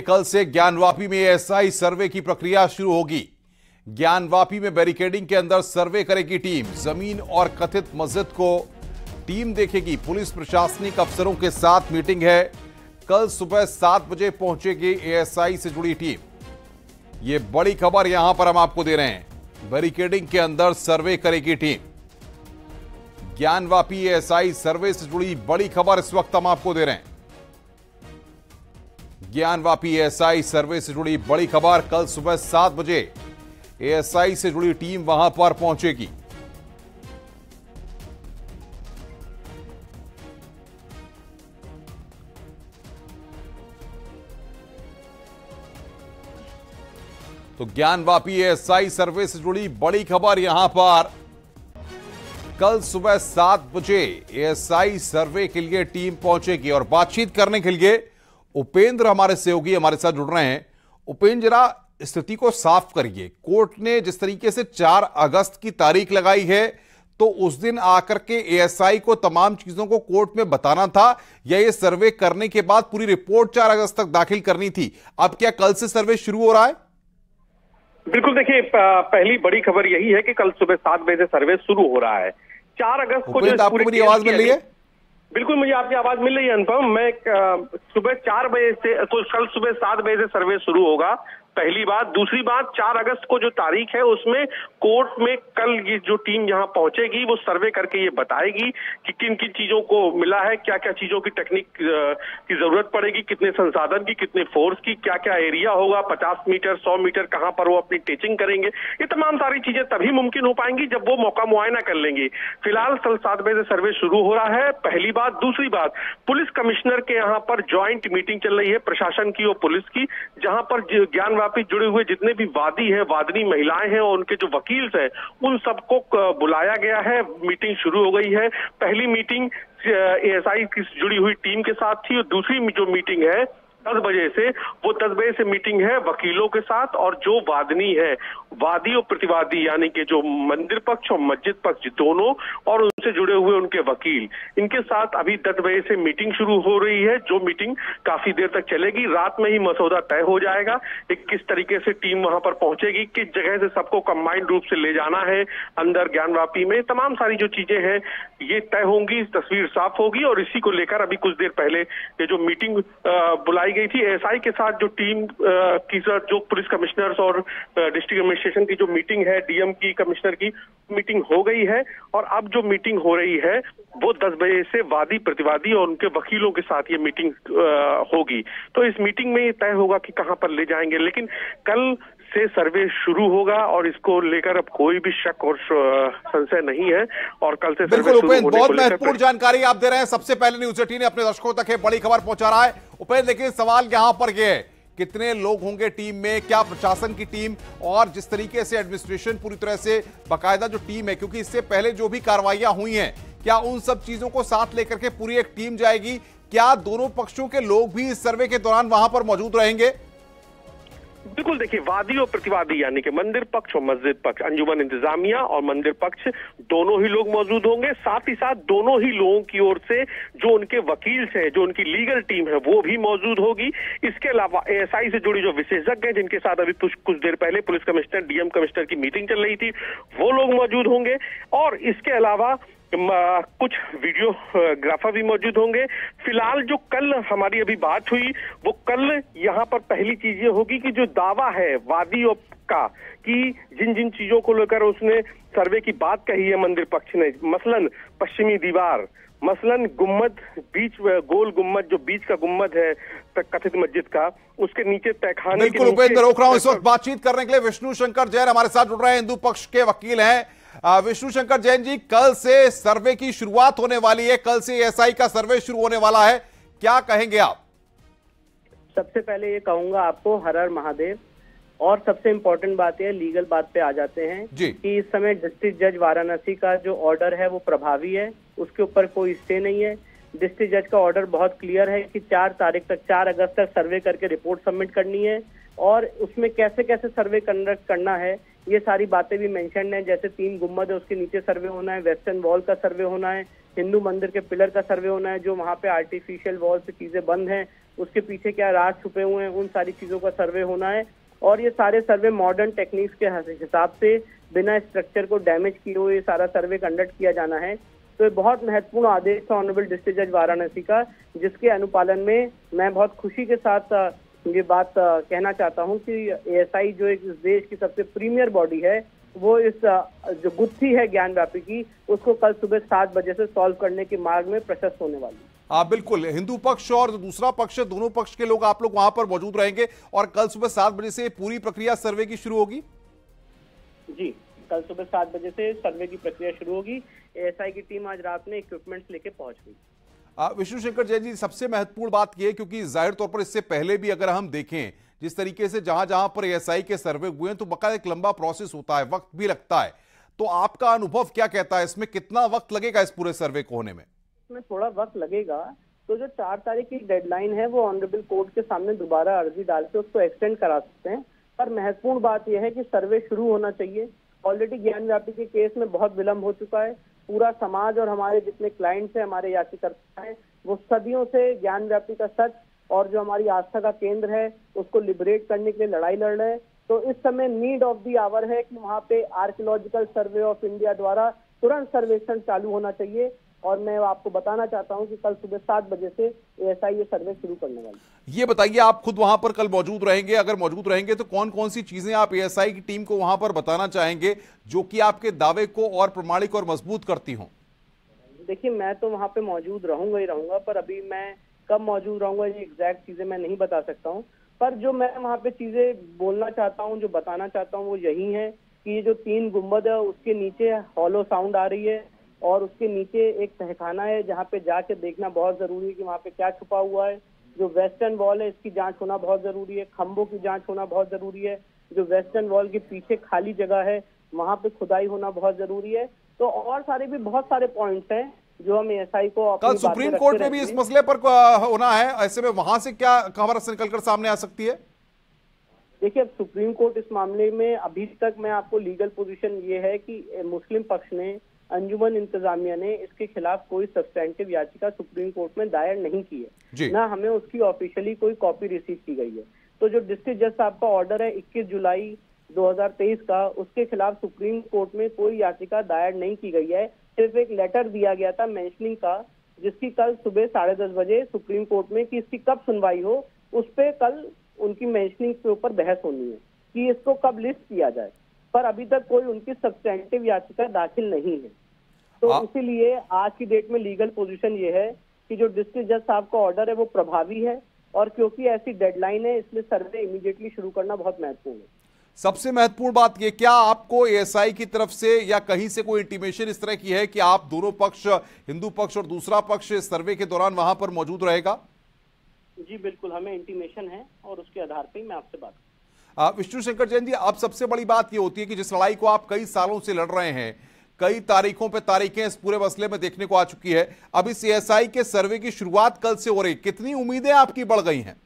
कल से ज्ञानवापी में एएसआई सर्वे की प्रक्रिया शुरू होगी। ज्ञानवापी में बैरिकेडिंग के अंदर सर्वे करेगी टीम। जमीन और कथित मस्जिद को टीम देखेगी। पुलिस प्रशासनिक अफसरों के साथ मीटिंग है। कल सुबह 7 बजे पहुंचेगी एएसआई से जुड़ी टीम। यह बड़ी खबर यहां पर हम आपको दे रहे हैं। बैरिकेडिंग के अंदर सर्वे करेगी टीम। ज्ञानवापी एएसआई सर्वे से जुड़ी बड़ी खबर इस वक्त हम आपको दे रहे हैं। ज्ञानवापी एएसआई सर्वे से जुड़ी बड़ी खबर। कल सुबह 7 बजे एएसआई से जुड़ी टीम वहां पर पहुंचेगी। तो ज्ञानवापी एएसआई सर्वे से जुड़ी बड़ी खबर यहां पर। कल सुबह 7 बजे एएसआई सर्वे के लिए टीम पहुंचेगी और बातचीत करने के लिए उपेंद्र हमारे सहयोगी हमारे साथ जुड़ रहे हैं। उपेंद्र, जरा स्थिति को साफ करिए। कोर्ट ने जिस तरीके से 4 अगस्त की तारीख लगाई है, तो उस दिन आकर के एएसआई को तमाम चीजों को कोर्ट में बताना था, या ये सर्वे करने के बाद पूरी रिपोर्ट 4 अगस्त तक दाखिल करनी थी? अब क्या कल से सर्वे शुरू हो रहा है? बिल्कुल, देखिए, पहली बड़ी खबर यही है कि कल सुबह 7 बजे से सर्वे शुरू हो रहा है। 4 अगस्त को जो आपको मेरी आवाज मिल रही है? बिल्कुल, मुझे आपकी आवाज मिल रही है अनुपम। मैं सुबह 4 बजे से, तो कल सुबह 7 बजे से सर्वे शुरू होगा, पहली बात। दूसरी बात, 4 अगस्त को जो तारीख है उसमें कोर्ट में कल ये जो टीम यहाँ पहुंचेगी वो सर्वे करके ये बताएगी कि किन किन चीजों को मिला है, क्या क्या चीजों की टेक्निक की जरूरत पड़ेगी, कितने संसाधन की, कितने फोर्स की, क्या क्या एरिया होगा, 50 मीटर 100 मीटर कहाँ पर वो अपनी टीचिंग करेंगे। ये तमाम सारी चीजें तभी मुमकिन हो पाएंगी जब वो मौका मुआयना कर लेंगे। फिलहाल कल 7 बजे से सर्वे शुरू हो रहा है, पहली बात। दूसरी बात, पुलिस कमिश्नर के यहाँ पर ज्वाइंट मीटिंग चल रही है, प्रशासन की और पुलिस की, जहां पर ज्ञानवापी जुड़े हुए जितने भी वादी हैं, वादिनी महिलाएं हैं और उनके जो वकील हैं, उन सबको बुलाया गया है। मीटिंग शुरू हो गई है। पहली मीटिंग एएसआई की जुड़ी हुई टीम के साथ थी और दूसरी जो मीटिंग है 10 बजे से, वो 10 बजे से मीटिंग है वकीलों के साथ और जो वादिनी है, वादी और प्रतिवादी, यानी कि जो मंदिर पक्ष और मस्जिद पक्ष दोनों और उनसे जुड़े हुए उनके वकील, इनके साथ अभी 10 बजे से मीटिंग शुरू हो रही है, जो मीटिंग काफी देर तक चलेगी। रात में ही मसौदा तय हो जाएगा किस तरीके से टीम वहां पर पहुंचेगी, किस जगह से सबको कंबाइंड रूप से ले जाना है अंदर ज्ञानवापी में। तमाम सारी जो चीजें हैं ये तय होंगी, तस्वीर साफ होगी। और इसी को लेकर अभी कुछ देर पहले ये जो मीटिंग बुलाई गई थी एएसआई के साथ, जो टीम की जो पुलिस कमिश्नर्स और डिस्ट्रिक्ट एडमिनिस्ट्रेशन की जो मीटिंग है, डीएम की, कमिश्नर की मीटिंग हो गई है। और अब जो मीटिंग हो रही है वो 10 बजे से वादी प्रतिवादी और उनके वकीलों के साथ ये मीटिंग होगी। तो इस मीटिंग में ये तय होगा कि कहां पर ले जाएंगे। लेकिन कल से सर्वे शुरू होगा और इसको लेकर अब कोई भी शक और संशय नहीं है। और कल से सर्वे शुरू होने बहुत महत्वपूर्ण जानकारी आप दे रहे हैं। सबसे पहले न्यूज 18 ने अपने दर्शकों तक बड़ी खबर पहुंचा रहा है। उपेंद्र, लेकिन सवाल यहां पर यह है, कितने लोग होंगे टीम में, क्या प्रशासन की टीम, और जिस तरीके से एडमिनिस्ट्रेशन पूरी तरह से बाकायदा जो टीम है, क्योंकि इससे पहले जो भी कार्रवाइयां हुई हैं, क्या उन सब चीजों को साथ लेकर के पूरी एक टीम जाएगी? क्या दोनों पक्षों के लोग भी इस सर्वे के दौरान वहां पर मौजूद रहेंगे? बिल्कुल, देखिए, वादी और प्रतिवादी यानी कि मंदिर पक्ष और मस्जिद पक्ष, अंजुमन इंतजामिया और मंदिर पक्ष, दोनों ही लोग मौजूद होंगे। साथ ही साथ दोनों ही लोगों की ओर से जो उनके वकील हैं, जो उनकी लीगल टीम है, वो भी मौजूद होगी। इसके अलावा एएसआई से जुड़ी जो विशेषज्ञ हैं, जिनके साथ अभी कुछ देर पहले पुलिस कमिश्नर, डीएम कमिश्नर की मीटिंग चल रही थी, वो लोग मौजूद होंगे। और इसके अलावा कुछ वीडियोग्राफर भी मौजूद होंगे। फिलहाल जो कल हमारी अभी बात हुई, वो कल यहाँ पर पहली चीज ये होगी कि जो दावा है वादी का, कि जिन जिन चीजों को लेकर उसने सर्वे की बात कही है मंदिर पक्ष ने, मसलन पश्चिमी दीवार, मसलन गुम्मद, बीच गोल गुम्मद, जो बीच का गुम्मद है कथित मस्जिद का, उसके नीचे तहखाने। बिल्कुल उपेंद्र, रोक रहा हूं इस वक्त बातचीत करने के लिए विष्णु शंकर जैन हमारे साथ जुड़ रहे हैं, हिंदू पक्ष के वकील हैं। विष्णु शंकर जैन जी, कल से सर्वे की शुरुआत होने वाली है, कल से एएसआई का सर्वे शुरू होने वाला है, क्या कहेंगे आप? सबसे पहले ये कहूंगा आपको, हर हर महादेव। और सबसे इम्पोर्टेंट बात है, लीगल बात पे आ जाते हैं कि इस समय डिस्ट्रिक्ट जज वाराणसी का जो ऑर्डर है वो प्रभावी है, उसके ऊपर कोई स्टे नहीं है। डिस्ट्रिक्ट जज का ऑर्डर बहुत क्लियर है कि 4 तारीख तक, 4 अगस्त तक सर्वे करके रिपोर्ट सबमिट करनी है। और उसमें कैसे कैसे सर्वे कंडक्ट करना है, ये सारी बातें भी मेंशन है। जैसे 3 गुम्बद है, उसके नीचे सर्वे होना है, वेस्टर्न वॉल का सर्वे होना है, हिंदू मंदिर के पिलर का सर्वे होना है, जो वहाँ पे आर्टिफिशियल वॉल से चीजें बंद हैं उसके पीछे क्या राज छुपे हुए हैं, उन सारी चीजों का सर्वे होना है। और ये सारे सर्वे मॉडर्न टेक्निक्स के हिसाब से बिना स्ट्रक्चर को डैमेज किए हुए सारा सर्वे कंडक्ट किया जाना है। तो ये बहुत महत्वपूर्ण आदेश था ऑनरेबल डिस्ट्रिक्ट जज वाराणसी का, जिसके अनुपालन में मैं बहुत खुशी के साथ ये बात कहना चाहता हूं कि एएसआई जो एक इस देश की सबसे प्रीमियर बॉडी है, वो इस जो गुत्थी है ज्ञानव्यापी की, उसको कल सुबह 7 बजे से सॉल्व करने के मार्ग में प्रशस्त होने वाली है। बिल्कुल, हिंदू पक्ष और दूसरा पक्ष, दोनों पक्ष के लोग आप लोग वहां पर मौजूद रहेंगे और कल सुबह 7 बजे से पूरी प्रक्रिया सर्वे की शुरू होगी। जी, कल सुबह 7 बजे से सर्वे की प्रक्रिया शुरू होगी। एएसआई की टीम आज रात में इक्विपमेंट्स लेके पहुंच गई। विष्णु शंकर जैन जी, सबसे महत्वपूर्ण बात यह है, क्योंकि जाहिर तौर पर इससे पहले भी अगर हम देखें जिस तरीके से जहां जहां पर एएसआई के सर्वे हुए हैं, तो बकायदा एक लंबा प्रोसेस होता है, वक्त भी लगता है। तो आपका अनुभव क्या कहता है, इसमें कितना वक्त लगेगा इस पूरे सर्वे को होने में? इसमें थोड़ा वक्त लगेगा। तो जो 4 तारीख की डेडलाइन है, वो ऑनरेबल कोर्ट के सामने दोबारा अर्जी डाल के उसको एक्सटेंड करा सकते हैं। पर महत्वपूर्ण बात यह है कि सर्वे शुरू होना चाहिए। ऑलरेडी ज्ञानव्यापी के केस में बहुत विलंब हो चुका है। पूरा समाज और हमारे जितने क्लाइंट्स हैं, हमारे याचिकाकर्ता हैं, वो सदियों से ज्ञानव्यापी का सच और जो हमारी आस्था का केंद्र है उसको लिबरेट करने के लिए लड़ाई लड़ रहे हैं। तो इस समय नीड ऑफ द आवर है कि वहाँ पे आर्कियोलॉजिकल सर्वे ऑफ इंडिया द्वारा तुरंत सर्वेक्षण चालू होना चाहिए। और मैं आपको बताना चाहता हूं कि कल सुबह 7 बजे से एएसआई ये सर्वे शुरू करने वाली है। ये बताइए, आप खुद वहां पर कल मौजूद रहेंगे? अगर मौजूद रहेंगे तो कौन कौन सी चीजें आप एएसआई की टीम को वहां पर बताना चाहेंगे जो कि आपके दावे को और प्रमाणिक और मजबूत करती हों? देखिए, मैं तो वहां पे मौजूद रहूंगा ही रहूंगा, पर अभी मैं कब मौजूद रहूंगा ये एग्जैक्ट चीजें मैं नहीं बता सकता हूँ। पर जो मैं वहाँ पे चीजें बोलना चाहता हूँ, जो बताना चाहता हूँ, वो यही है कि ये जो 3 गुंबद है उसके नीचे हॉलो साउंड आ रही है और उसके नीचे एक तहखाना है जहाँ पे जाके देखना बहुत जरूरी है कि वहाँ पे क्या छुपा हुआ है। जो वेस्टर्न वॉल है इसकी जांच होना बहुत जरूरी है, खंभों की जांच होना बहुत जरूरी है। जो वेस्टर्न वॉल के पीछे खाली जगह है वहाँ पे खुदाई होना बहुत जरूरी है। तो और सारे भी बहुत सारे पॉइंट्स हैं जो हम एएसआई को कल सुप्रीम कोर्ट में भी इस मसले पर होना है। ऐसे में वहां से क्या खबर निकलकर सामने आ सकती है? देखिए, अब सुप्रीम कोर्ट इस मामले में अभी तक मैं आपको लीगल पोजीशन ये है कि मुस्लिम पक्ष ने, अंजुमन इंतजामिया ने इसके खिलाफ कोई सब्सटेंटिव याचिका सुप्रीम कोर्ट में दायर नहीं की है, ना हमें उसकी ऑफिशियली कोई कॉपी रिसीव की गई है। तो जो डिस्ट्रिक्ट जज साहब का ऑर्डर है 21 जुलाई 2023 का, उसके खिलाफ सुप्रीम कोर्ट में कोई याचिका दायर नहीं की गई है। सिर्फ एक लेटर दिया गया था मेंशनिंग का, जिसकी कल सुबह 10:30 बजे सुप्रीम कोर्ट में कि इसकी कब सुनवाई हो, उस पे कल उनकी मेंशनिंग के ऊपर बहस होनी है कि इसको कब लिस्ट किया जाए। पर अभी तक कोई उनकी सब्सटेंटिव याचिका दाखिल नहीं है। तो इसीलिए आज की डेट में लीगल पोजीशन ये है कि जो डिस्ट्रिक्ट जज साहब का ऑर्डर है वो प्रभावी है, और क्योंकि ऐसी डेडलाइन है इसलिए सर्वे इमीडिएटली शुरू करना बहुत महत्वपूर्ण है। सबसे महत्वपूर्ण बात ये, क्या आपको एएसआई की तरफ से या कहीं से कोई इंटीमेशन इस तरह की है कि आप दोनों पक्ष, हिंदू पक्ष और दूसरा पक्ष, सर्वे के दौरान वहां पर मौजूद रहेगा? जी बिल्कुल, हमें इंटीमेशन है और उसके आधार पर मैं आपसे बात। विष्णु शंकर जैन जी, अब सबसे बड़ी बात ये होती है कि जिस लड़ाई को आप कई सालों से लड़ रहे हैं, कई तारीखों पे तारीखें इस पूरे मसले में देखने को आ चुकी है, अब इस एएसआई के सर्वे की शुरुआत कल से हो रही, कितनी उम्मीदें आपकी बढ़ गई हैं?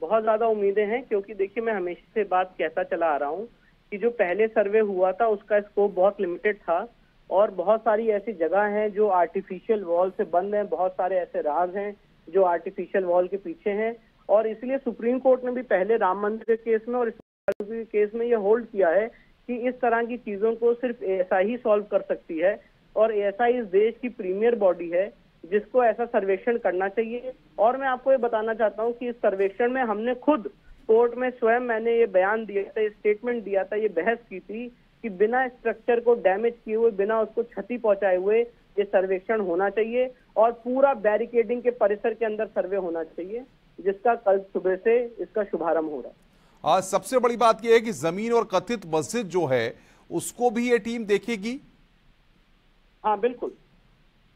बहुत ज्यादा उम्मीदें हैं, क्योंकि देखिए मैं हमेशा से बात कहता चला आ रहा हूं कि जो पहले सर्वे हुआ था उसका स्कोप बहुत लिमिटेड था और बहुत सारी ऐसी जगह हैं जो आर्टिफिशियल वॉल से बंद हैं, बहुत सारे ऐसे राज हैं जो आर्टिफिशियल वॉल के पीछे हैं। और इसलिए सुप्रीम कोर्ट ने भी पहले राम मंदिर के केस में और इस केस में ये होल्ड किया है कि इस तरह की चीजों को सिर्फ एएसआई ही सॉल्व कर सकती है, और एएसआई इस देश की प्रीमियर बॉडी है जिसको ऐसा सर्वेक्षण करना चाहिए। और मैं आपको ये बताना चाहता हूँ कि इस सर्वेक्षण में हमने खुद कोर्ट में स्वयं मैंने ये बयान दिया था, ये स्टेटमेंट दिया था, ये बहस की थी कि बिना स्ट्रक्चर को डैमेज किए हुए, बिना उसको क्षति पहुंचाए हुए ये सर्वेक्षण होना चाहिए और पूरा बैरिकेडिंग के परिसर के अंदर सर्वे होना चाहिए, जिसका कल सुबह से इसका शुभारंभ हो रहा है। आज सबसे बड़ी बात यह है कि जमीन और कथित मस्जिद जो है उसको भी ये टीम देखेगी। हाँ बिल्कुल,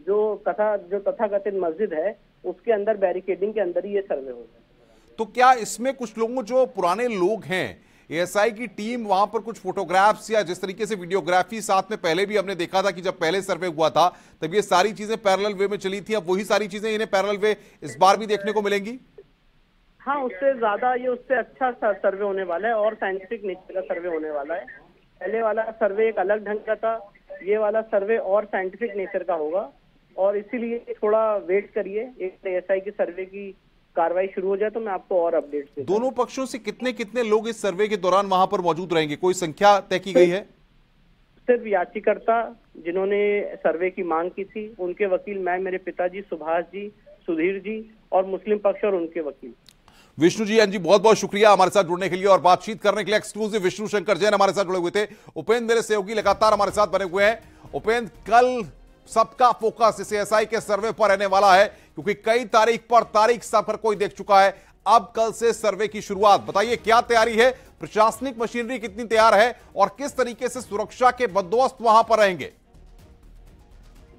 जो तथाकथित मस्जिद है उसके अंदर बैरिकेडिंग के अंदर ही ये सर्वे होगा। तो क्या इसमें कुछ लोगों, जो पुराने लोग हैं, एएसआई की टीम वहां पर कुछ फोटोग्राफ्स या जिस तरीके से वीडियोग्राफी साथ में पहले भी हमने देखा था कि जब पहले सर्वे हुआ था तब ये सारी चीजें पैरेलल वे में चली थी, अब वही सारी चीजें इन्हें पैरेलल वे इस बार भी देखने को मिलेंगी? हाँ, उससे ज्यादा ये उससे अच्छा सर्वे होने वाला है और साइंटिफिक नेचर का सर्वे होने वाला है। पहले वाला सर्वे एक अलग ढंग का था, ये वाला सर्वे और साइंटिफिक नेचर का होगा और इसीलिए थोड़ा वेट करिए। एक एएसआई की सर्वे की कार्रवाई शुरू हो जाए तो मैं आपको और अपडेट दूंगा। दोनों पक्षों से कितने कितने लोग इस सर्वे के दौरान वहां पर मौजूद रहेंगे, कोई संख्या तय की गई है? सिर्फ याचिकाकर्ता जिन्होंने सर्वे की मांग की थी, उनके वकील, मैं, मेरे पिताजी सुभाष जी, सुधीर जी और मुस्लिम पक्ष और उनके वकील। विष्णु जी बहुत बहुत शुक्रिया हमारे साथ जुड़ने के लिए और बातचीत करने के लिए। एक्सक्लूसिव विष्णु शंकर जैन हमारे साथ जुड़े हुए थे। उपेंद्र मेरे सहयोगी लगातार हमारे साथ बने हुए हैं। उपेंद्र, कल सबका फोकस इस एएसआई के सर्वे पर रहने वाला है क्योंकि कई तारीख सब हर कोई देख चुका है। अब कल से सर्वे की शुरुआत, बताइए क्या तैयारी है, प्रशासनिक मशीनरी कितनी तैयार है और किस तरीके से सुरक्षा के बंदोबस्त वहां पर रहेंगे?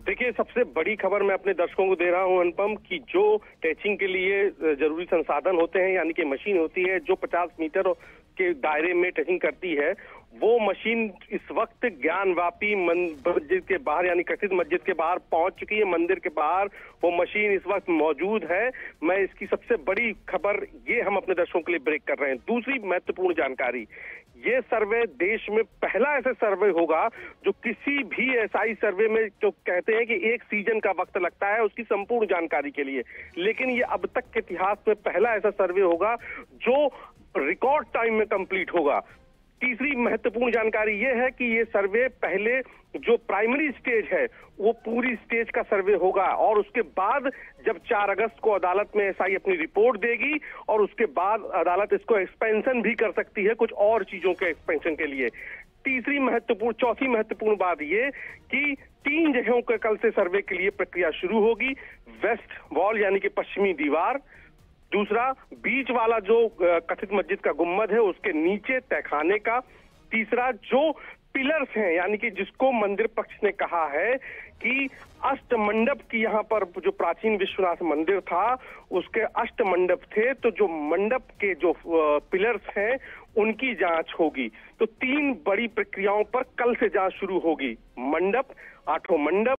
देखिए, सबसे बड़ी खबर मैं अपने दर्शकों को दे रहा हूं अनुपम, कि जो टेचिंग के लिए जरूरी संसाधन होते हैं, यानी कि मशीन होती है जो 50 मीटर के दायरे में टेचिंग करती है, वो मशीन इस वक्त ज्ञानवापी मस्जिद के बाहर, यानी कथित मस्जिद के बाहर पहुंच चुकी है। मंदिर के बाहर वो मशीन इस वक्त मौजूद है। मैं इसकी सबसे बड़ी खबर ये हम अपने दर्शकों के लिए ब्रेक कर रहे हैं। दूसरी महत्वपूर्ण जानकारी, ये सर्वे देश में पहला ऐसा सर्वे होगा जो किसी भी एएसआई सर्वे में, जो कहते हैं कि एक सीजन का वक्त लगता है उसकी संपूर्ण जानकारी के लिए, लेकिन ये अब तक के इतिहास में पहला ऐसा सर्वे होगा जो रिकॉर्ड टाइम में कंप्लीट होगा। तीसरी महत्वपूर्ण जानकारी यह है कि ये सर्वे पहले जो प्राइमरी स्टेज है वो पूरी स्टेज का सर्वे होगा और उसके बाद जब 4 अगस्त को अदालत में एएसआई अपनी रिपोर्ट देगी और उसके बाद अदालत इसको एक्सपेंशन भी कर सकती है कुछ और चीजों के एक्सपेंशन के लिए। चौथी महत्वपूर्ण बात ये कि 3 जगहों के कल से सर्वे के लिए प्रक्रिया शुरू होगी। वेस्ट वॉल यानी कि पश्चिमी दीवार, दूसरा बीच वाला जो कथित मस्जिद का गुम्बद है उसके नीचे तहखाने का, तीसरा जो पिलर्स हैं, यानी कि जिसको मंदिर पक्ष ने कहा है कि अष्टमंडप की, यहाँ पर जो प्राचीन विश्वनाथ मंदिर था उसके अष्टमंडप थे, तो जो मंडप के जो पिलर्स हैं उनकी जांच होगी। तो 3 बड़ी प्रक्रियाओं पर कल से जांच शुरू होगी। मंडप, 8 मंडप,